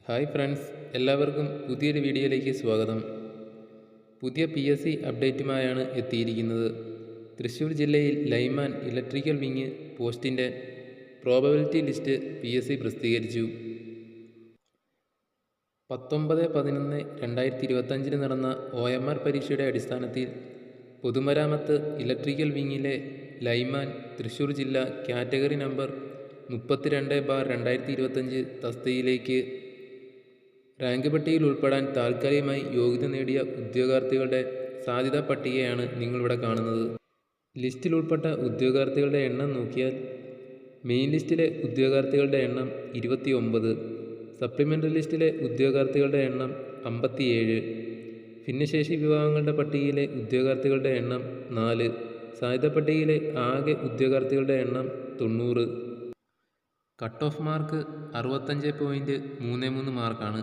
Hi friends, എല്ലാവർക്കും പുതിയൊരു വീഡിയോയിലേക്ക് സ്വാഗതം. പുതിയ PSC അപ്ഡേറ്റുമായാണ് എത്തിയിരിക്കുന്നത്. തൃശ്ശൂർ ജില്ലയിൽ ലൈൻമാൻ ഇലക്ട്രിക്കൽ വിങ് പോസ്റ്റിൻ്റെ പ്രോബബിലിറ്റി ലിസ്റ്റ് PSC പ്രസിദ്ധീകരിച്ചു. 19/11/2025 നടന്ന OMR പരീക്ഷയുടെ അടിസ്ഥാനത്തിൽ പൊതുമരാമത്ത് ഇലക്ട്രിക്കൽ വിങ്ങിലെ ലൈൻമാൻ തൃശ്ശൂർ ജില്ല കാറ്റഗറി നമ്പർ 32/2025 തസ്തികയിലേക്ക് റാങ്ക് പട്ടികയിൽ ഉൾപ്പെടാൻ താൽക്കാലികമായി യോഗ്യത നേടിയ ഉദ്യോഗാർത്ഥികളുടെ സാധ്യതാ പട്ടികയാണ് നിങ്ങളിവിടെ കാണുന്നത്. ലിസ്റ്റിൽ ഉൾപ്പെട്ട ഉദ്യോഗാർത്ഥികളുടെ എണ്ണം നോക്കിയാൽ മെയിൻ ലിസ്റ്റിലെ ഉദ്യോഗാർത്ഥികളുടെ എണ്ണം 29, സപ്ലിമെൻ്ററി ലിസ്റ്റിലെ ഉദ്യോഗാർത്ഥികളുടെ എണ്ണം 57, ഭിന്നശേഷി വിഭാഗങ്ങളുടെ പട്ടികയിലെ ഉദ്യോഗാർത്ഥികളുടെ എണ്ണം 4, സാധ്യതാ പട്ടികയിലെ ആകെ ഉദ്യോഗാർത്ഥികളുടെ എണ്ണം 90. കട്ട് ഓഫ് മാർക്ക് 65.33 മാർക്കാണ്.